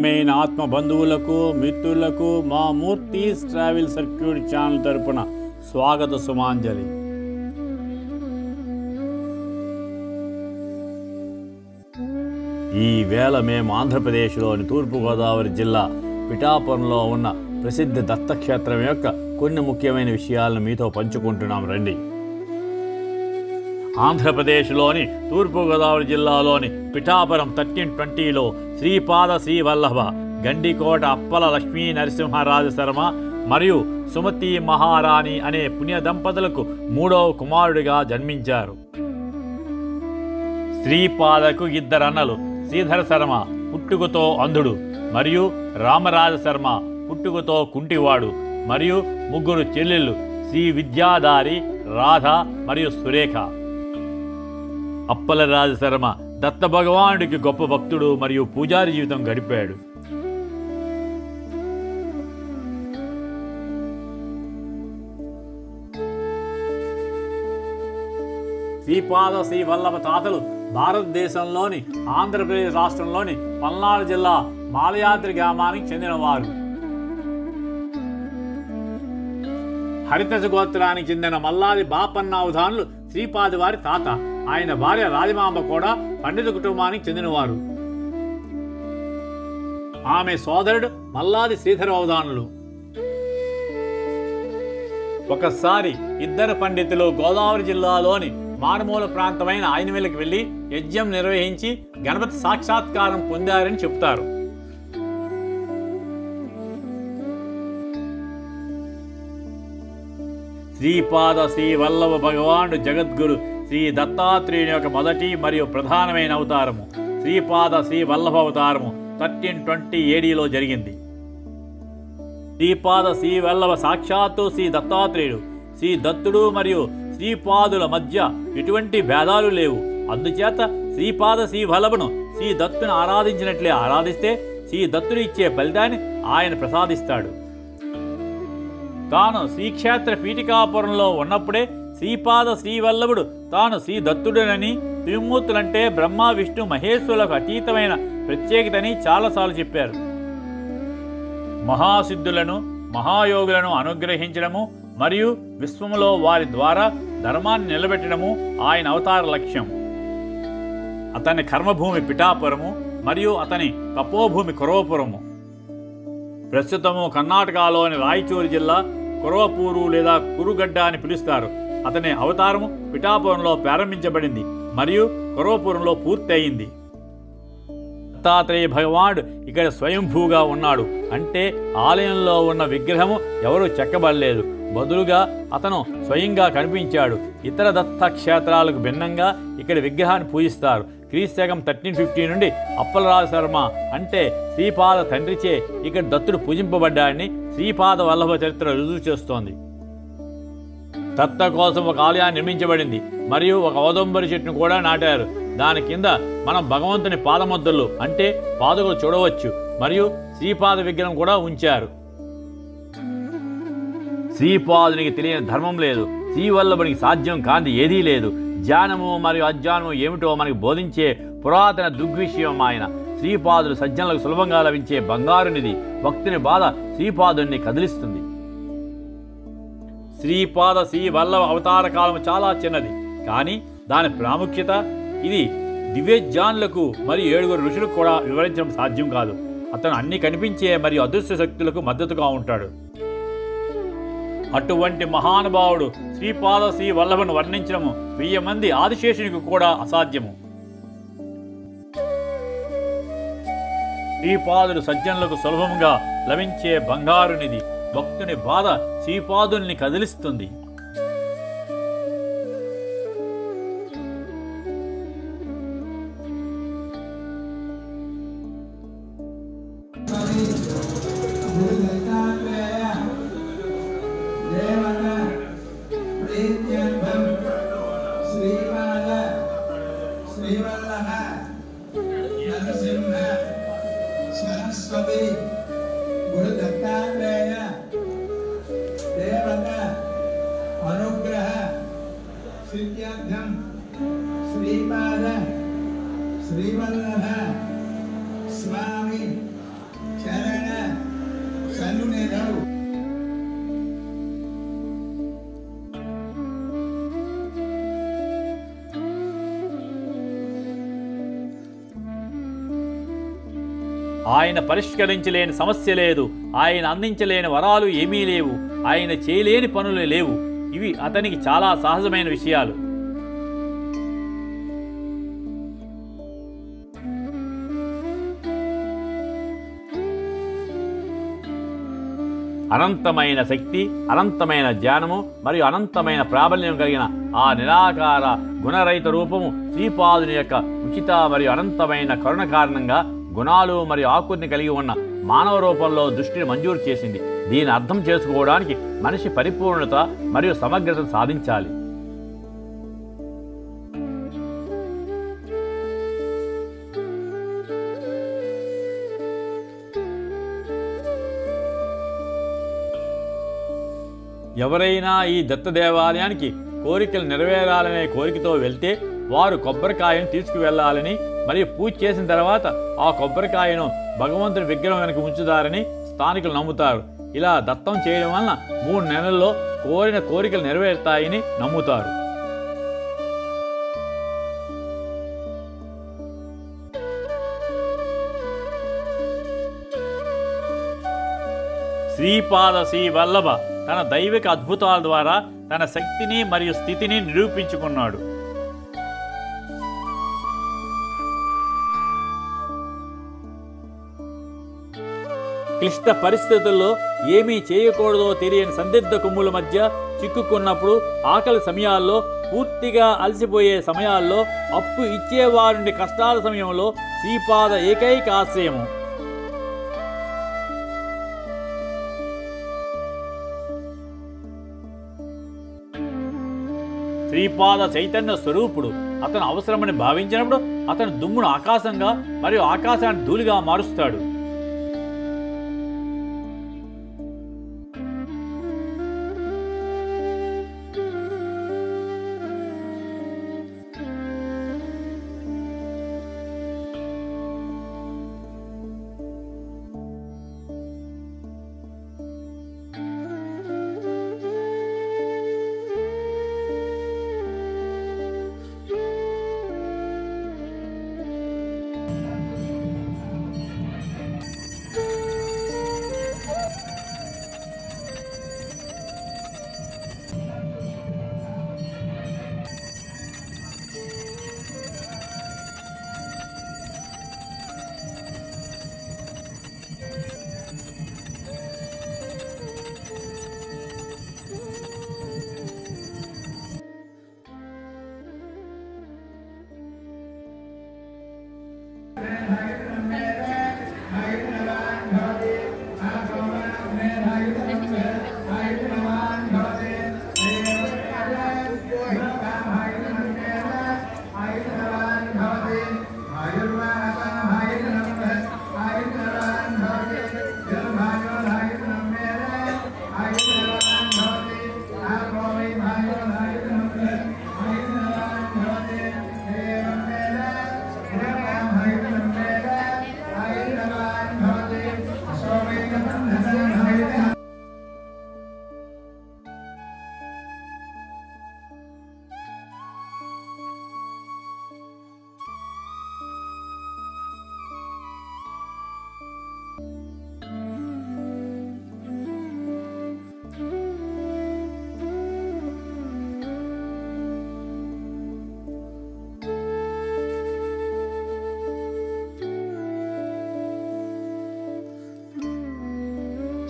Main ఆత్మ బంధువులకు మిత్రులకు మా మూర్తిస్ ట్రావెల్ సర్క్యూట్ ఛానల్ తరపున స్వాగత సుమాంజలి. ఈ వేళ మేము ఆంధ్రప్రదేశ్లోని తూర్పుగోదావరి జిల్లా పిఠాపురంలో ఉన్న ప్రసిద్ధ దత్తక్షేత్రం యొక్క కొన్ని ముఖ్యమైన విషయాలను మీతో పంచుకుంటున్నాం రండి. ఆంధ్రప్రదేశ్లోని తూర్పుగోదావరి జిల్లాలోని పిఠాపురం 1320లో శ్రీపాద శ్రీవల్లభ గండికోట అప్పల లక్ష్మీ నరసింహరాజ శర్మ మరియు సుమతి మహారాణి అనే పుణ్య దంపతులకు 3వ కుమారుడిగా జన్మించారు. శ్రీపాదకు 2 అన్నలు, శ్రీధర శర్మ పుట్టుకతో అంధుడు మరియు రామరాజ శర్మ పుట్టుకతో కుంటివాడు మరియు 3 చెల్లెళ్ళు శ్రీ విద్యాధారి, రాధ మరియు సురేఖ. అప్పల రాజశర్మ దత్త భగవానుడికి గొప్ప భక్తుడు మరియు పూజారి జీవితం గడిపాడు. శ్రీపాద శ్రీవల్లభ తాతలు భారతదేశంలోని ఆంధ్రప్రదేశ్ రాష్ట్రంలోని పల్నాడు జిల్లా మాలయాద్రి గ్రామానికి చెందినవారు. హరితజ గోత్రానికి చెందిన మల్లాది బాపన్న అవధానులు శ్రీపాది వారి తాత. ఆయన భార్య రాజమాంబ కూడా పండిత కుటుంబానికి చెందినవారు. ఆమె సోదరుడు మల్లాది శ్రీధర అవధానులు. ఒకసారి 2 పండితులు గోదావరి జిల్లాలోని మారుమూల ప్రాంతమైన ఆయనవేలకు వెళ్లి యజ్ఞం నిర్వహించి గణపతి సాక్షాత్కారం పొందారని చెప్తారు. శ్రీపాద శ్రీ వల్లభ భగవానుడు జగద్గురు శ్రీ దత్తాత్రేయుని యొక్క మొదటి మరియు ప్రధానమైన అవతారము. శ్రీపాద శ్రీ వల్లభ అవతారము 1320 ADలో జరిగింది. శ్రీపాద శ్రీ వల్లభ సాక్షాత్తు శ్రీ దత్తాత్రేయుడు. శ్రీ దత్తుడు మరియు శ్రీపాదుల మధ్య ఎటువంటి భేదాలు లేవు. అందుచేత శ్రీపాద శ్రీ వల్లభను శ్రీ దత్తుని ఆరాధించినట్లే ఆరాధిస్తే శ్రీ దత్తుడు ఇచ్చే ఫలితాన్ని ఆయన ప్రసాదిస్తాడు. తాను శ్రీక్షేత్ర పీఠికాపురంలో ఉన్నప్పుడే శ్రీపాద శ్రీవల్లభుడు తాను శ్రీ దత్తుడనని, త్రిమూర్తులంటే బ్రహ్మ విష్ణు మహేశ్వరులకు అతీతమైన ప్రత్యేకతని చాలాసార్లు చెప్పారు. మహాసిద్ధులను మహాయోగులను అనుగ్రహించడము మరియు విశ్వములో వారి ద్వారా ధర్మాన్ని నిలబెట్టడము ఆయన అవతార లక్ష్యం. అతని కర్మభూమి పిఠాపురము మరియు అతని తపోభూమి కురవపురము. ప్రస్తుతము కర్ణాటకలోని రాయచూరు జిల్లా కురవపూరు లేదా కురుగడ్డ అని పిలుస్తారు. అతని అవతారము పిఠాపురంలో ప్రారంభించబడింది మరియు కురవపురంలో పూర్తి అయింది. దత్తాత్రేయ భగవానుడు ఇక్కడ స్వయంభూగా ఉన్నాడు. అంటే ఆలయంలో ఉన్న విగ్రహము ఎవరూ చెక్కబడలేదు, బదులుగా అతను స్వయంగా కనిపించాడు. ఇతర దత్త క్షేత్రాలకు భిన్నంగా ఇక్కడ విగ్రహాన్ని పూజిస్తారు. క్రీస్తకం 1350 నుండి అప్పలరాజ శర్మ అంటే శ్రీపాద తండ్రిచే ఇక్కడ దత్తుడు పూజింపబడ్డాడని శ్రీపాద వల్లభ చరిత్ర రుజువు చేస్తోంది. దత్త కోసం ఒక ఆలయాన్ని నిర్మించబడింది మరియు ఒక ఔదంబరి చెట్టును కూడా నాటారు. దాని కింద మనం భగవంతుని పాదముద్రలు అంటే పాదుకలు చూడవచ్చు మరియు శ్రీపాద విగ్రహం కూడా ఉంచారు. శ్రీపాదునికి తెలియని ధర్మం లేదు, శ్రీవల్లభునికి సాధ్యం కాంతి ఏదీ లేదు. జ్ఞానము మరియు అజ్ఞానము ఏమిటో మనకు బోధించే పురాతన దృగ్విషయం ఆయన. శ్రీపాదుడు సజ్జనులకు సులభంగా లభించే బంగారునిది. భక్తుని బాధ శ్రీపాదుని కదిలిస్తుంది. శ్రీపాద శ్రీ వల్లభ అవతార కాలం చాలా చిన్నది, కానీ దాని ప్రాముఖ్యత ఇది దివ్యజ్ఞానులకు మరియు 7 ఋషులకు కూడా వివరించడం సాధ్యం కాదు. అతను అన్ని కనిపించే మరియు అదృశ్య శక్తులకు మద్దతుగా ఉంటాడు. అటువంటి మహానుభావుడు శ్రీపాద శ్రీ వల్లభను వర్ణించడము 1000 మంది ఆదిశేషునికి కూడా అసాధ్యము. శ్రీపాదుడు సజ్జనులకు సులభంగా లభించే బంగారునిది. భక్తుని బాధ శ్రీపాదుల్ని కదిలిస్తుంది. सरस्वती गुरु दत्तात्रेय देवता अनुग्रह सिद्ध्यर्थम श्रीपाद श्रीवल्लभ स्वामी ఆయన పరిష్కరించలేని సమస్య లేదు, ఆయన అందించలేని వరాలు ఏమీ లేవు, ఆయన చేయలేని పనులు లేవు. ఇవి అతనికి చాలా సహజమైన విషయాలు. అనంతమైన శక్తి, అనంతమైన జ్ఞానము మరియు అనంతమైన ప్రాబల్యం కలిగిన ఆ నిరాకార గుణరహిత రూపము శ్రీపాదుని యొక్క ఉచిత మరియు అనంతమైన కరుణ కారణంగా గుణాలు మరియు ఆకృతిని కలిగి ఉన్న మానవ రూపంలో దృష్టిని మంజూరు చేసింది. దీన్ని అర్థం చేసుకోవడానికి మనిషి పరిపూర్ణత మరియు సమగ్రతను సాధించాలి. ఎవరైనా ఈ దత్త దేవాలయానికి కోరికలు నెరవేరాలనే కోరికతో వెళ్తే వారు కొబ్బరికాయను తీసుకువెళ్లాలని మరియు పూజ చేసిన తర్వాత ఆ కొబ్బరికాయను భగవంతుడి విగ్రహం వెనక ఉంచుతారని స్థానికులు నమ్ముతారు. ఇలా దత్తం చేయడం వలన 3 నెలల్లో కోరిన కోరికలు నెరవేరుతాయని నమ్ముతారు. శ్రీపాద శ్రీ వల్లభ తన దైవిక అద్భుతాల ద్వారా తన శక్తిని మరియు స్థితిని నిరూపించుకున్నాడు. క్లిష్ట పరిస్థితుల్లో ఏమీ చేయకూడదో తెలియని సందిగ్ధ కొమ్ముల మధ్య చిక్కుకున్నప్పుడు, ఆకలి సమయాల్లో, పూర్తిగా అలసిపోయే సమయాల్లో, అప్పు ఇచ్చేవారి కష్టాల సమయంలో శ్రీపాద ఏకైక ఆశ్రయము. శ్రీపాద చైతన్య స్వరూపుడు. అతను అవసరమని భావించినప్పుడు అతను దుమ్మును ఆకాశంగా మరియు ఆకాశాన్ని ధూళిగా మారుస్తాడు.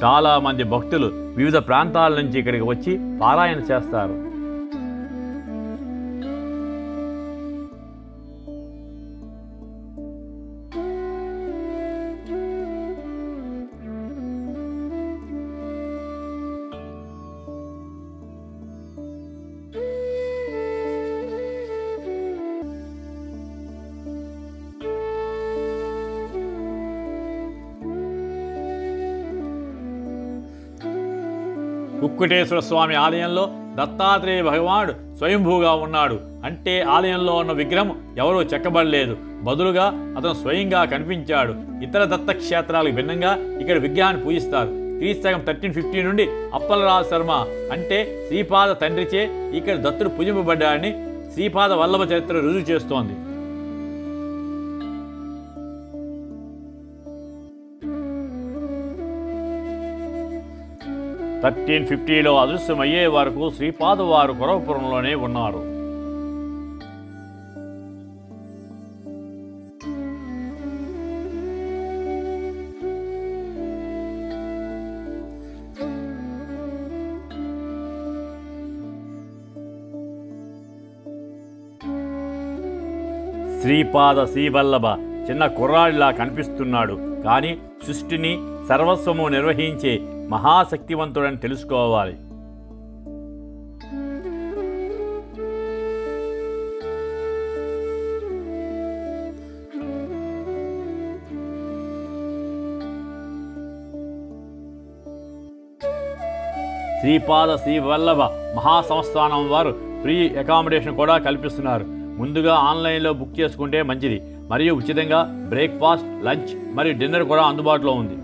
చాలామంది భక్తులు వివిధ ప్రాంతాల నుంచి ఇక్కడికి వచ్చి పారాయణ చేస్తారు. కుక్కుటేశ్వర స్వామి ఆలయంలో దత్తాత్రేయ భగవానుడు స్వయంభూగా ఉన్నాడు. అంటే ఆలయంలో ఉన్న విగ్రహం ఎవరూ చెక్కబడలేదు, బదులుగా అతను స్వయంగా కనిపించాడు. ఇతర దత్త క్షేత్రాలకు భిన్నంగా ఇక్కడ విగ్రహాన్ని పూజిస్తారు. క్రీస్తకం 1350 నుండి అప్పలరాజు శర్మ అంటే శ్రీపాద తండ్రిచే ఇక్కడ దత్తుడు పూజింపబడ్డాడని శ్రీపాద వల్లభ చరిత్ర రుజువు చేస్తోంది. 1350లో అదృశ్యమయ్యే వరకు శ్రీపాదవారు కొరవపురంలోనే ఉన్నారు. శ్రీపాద శ్రీవల్లభ చిన్న కుర్రాడిలా కనిపిస్తున్నాడు, కానీ సృష్టిని సర్వస్వము నిర్వహించే మహాశక్తివంతుడని తెలుసుకోవాలి. శ్రీపాద శ్రీవల్లభ మహాసంస్థానం వారు ఫ్రీ అకామిడేషన్ కూడా కల్పిస్తున్నారు. ముందుగా ఆన్లైన్లో బుక్ చేసుకుంటే మంచిది. మరియు ఉచితంగా బ్రేక్ఫాస్ట్, లంచ్ మరియు డిన్నర్ కూడా అందుబాటులో ఉంది.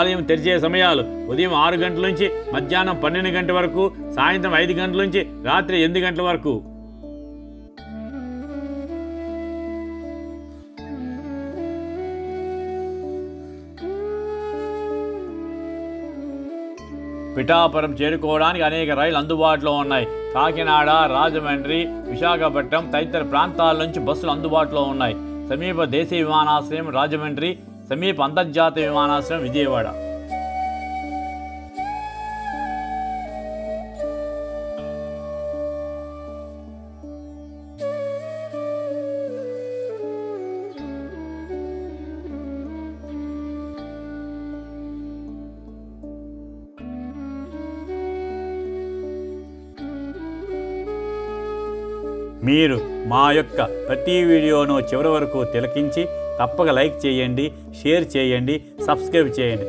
ఆలయం తెరిచే సమయాలు ఉదయం 6 గంటల నుంచి మధ్యాహ్నం 12 గంటల వరకు, సాయంత్రం 5 గంటల నుంచి రాత్రి 8 గంటల వరకు. పిఠాపురం చేరుకోవడానికి అనేక రైళ్లు అందుబాటులో ఉన్నాయి. కాకినాడ, రాజమండ్రి, విశాఖపట్నం తదితర ప్రాంతాల నుంచి బస్సులు అందుబాటులో ఉన్నాయి. సమీప దేశీయ విమానాశ్రయం రాజమండ్రి, సమీప అంతర్జాతీయ విమానాశ్రయం విజయవాడ. మీరు మా యొక్క ప్రతి వీడియోను చివరి వరకు తిలకించి తప్పక లైక్ చేయండి, షేర్ చేయండి, సబ్స్క్రైబ్ చేయండి.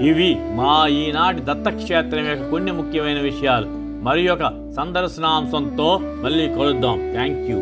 ఇవి మా ఈనాటి దత్తక్షేత్రం యొక్క కొన్ని ముఖ్యమైన విషయాలు. మరి ఒక సందర్శనాంశంతో మళ్ళీ కలుద్దాం. Thank you.